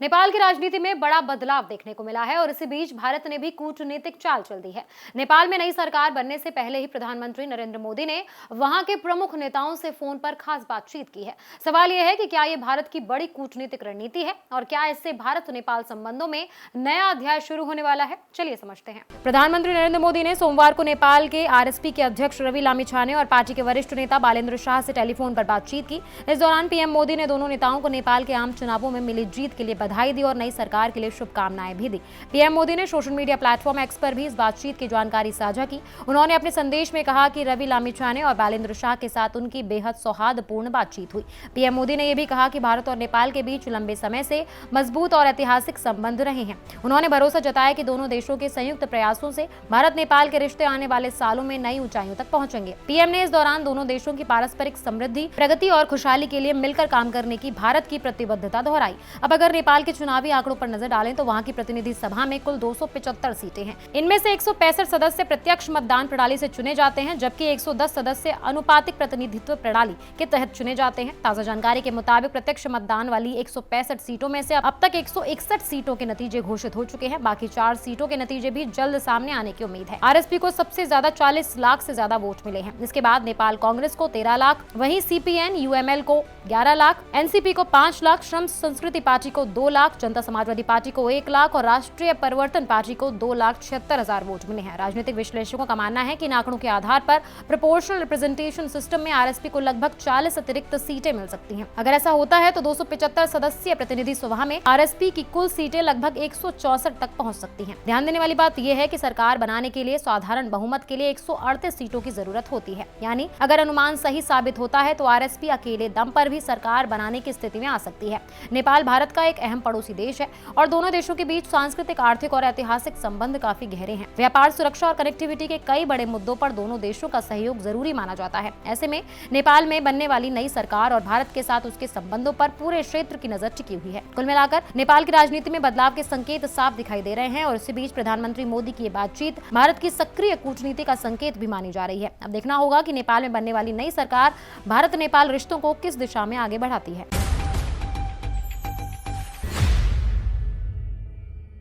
नेपाल की राजनीति में बड़ा बदलाव देखने को मिला है और इसी बीच भारत ने भी कूटनीतिक चाल चल दी है। नेपाल में नई सरकार बनने से पहले ही प्रधानमंत्री नरेंद्र मोदी ने वहां के प्रमुख नेताओं से फोन पर खास बातचीत की है। सवाल यह है कि क्या ये भारत की बड़ी कूटनीतिक रणनीति है और क्या इससे भारत नेपाल संबंधों में नया अध्याय शुरू होने वाला है। चलिए समझते हैं। प्रधानमंत्री नरेंद्र मोदी ने सोमवार को नेपाल के आरएसपी के अध्यक्ष रवि लामिछाने और पार्टी के वरिष्ठ नेता बालेन्द्र शाह से टेलीफोन पर बातचीत की। इस दौरान पीएम मोदी ने दोनों नेताओं को नेपाल के आम चुनावों में मिली जीत के लिए बधाई दी और नई सरकार के लिए शुभकामनाएं भी दी। पीएम मोदी ने सोशल मीडिया प्लेटफॉर्म एक्स पर भी इस बातचीत की जानकारी साझा की। उन्होंने अपने संदेश में कहा कि रवि लामिछाने और बालेन्द्र शाह के साथ उनकी बेहद सौहार्दपूर्ण बातचीत हुई। पीएम मोदी ने यह भी कहा कि भारत और नेपाल के बीच लंबे समय से मजबूत और ऐतिहासिक संबंध रहे हैं। उन्होंने भरोसा जताया कि दोनों देशों के संयुक्त प्रयासों से भारत नेपाल के रिश्ते आने वाले सालों में नई ऊंचाइयों तक पहुंचेंगे। पीएम ने इस दौरान दोनों देशों की पारस्परिक समृद्धि, प्रगति और खुशहाली के लिए मिलकर काम करने की भारत की प्रतिबद्धता दोहराई। अब अगर नेपाल के चुनावी आंकड़ों पर नजर डालें तो वहां की प्रतिनिधि सभा में कुल 275 सीटें हैं। इनमें से 165 सदस्य प्रत्यक्ष मतदान प्रणाली से चुने जाते हैं, जबकि 110 सदस्य अनुपातिक प्रतिनिधित्व प्रणाली के तहत चुने जाते हैं। ताजा जानकारी के मुताबिक प्रत्यक्ष मतदान वाली 165 सीटों में से अब तक 161 सीटों के नतीजे घोषित हो चुके हैं। बाकी 4 सीटों के नतीजे भी जल्द सामने आने की उम्मीद है। आरएसपी को सबसे ज्यादा 40 लाख से ज्यादा वोट मिले हैं। इसके बाद नेपाल कांग्रेस को 13 लाख, वहीं सीपीएन यूएमएल को 11 लाख, एनसीपी को 5 लाख, श्रम संस्कृति पार्टी को 2 लाख, जनता समाजवादी पार्टी को 1 लाख और राष्ट्रीय परिवर्तन पार्टी को 2,76,000 वोट मिले हैं। राजनीतिक विश्लेषकों का मानना है कि इन आंकड़ों के आधार पर प्रोपोर्शनल रिप्रेजेंटेशन सिस्टम में आरएसपी को लगभग 40 अतिरिक्त सीटें मिल सकती हैं। अगर ऐसा होता है तो 275 सदस्यीय प्रतिनिधि सभा में आरएसपी की कुल सीटें लगभग 164 तक पहुंच सकती हैं। ध्यान देने वाली बात यह है कि सरकार बनाने के लिए साधारण बहुमत के लिए 138 सीटों की जरूरत होती है। यानी अगर अनुमान सही साबित होता है तो आरएसपी अकेले दम पर भी सरकार बनाने की स्थिति में आ सकती है। नेपाल भारत का एक अहम पड़ोसी देश है और दोनों देशों के बीच सांस्कृतिक, आर्थिक और ऐतिहासिक संबंध काफी गहरे हैं। व्यापार, सुरक्षा और कनेक्टिविटी के कई बड़े मुद्दों पर दोनों देशों का सहयोग जरूरी माना जाता है। ऐसे में नेपाल में बनने वाली नई सरकार और भारत के साथ उसके संबंधों पर पूरे क्षेत्र की नजर टिकी हुई है। कुल मिलाकर नेपाल की राजनीति में बदलाव के संकेत साफ दिखाई दे रहे हैं और इसी बीच प्रधानमंत्री मोदी की ये बातचीत भारत की सक्रिय कूटनीति का संकेत भी मानी जा रही है। अब देखना होगा कि नेपाल में बनने वाली नई सरकार भारत नेपाल रिश्तों को किस दिशा में आगे बढ़ाती है।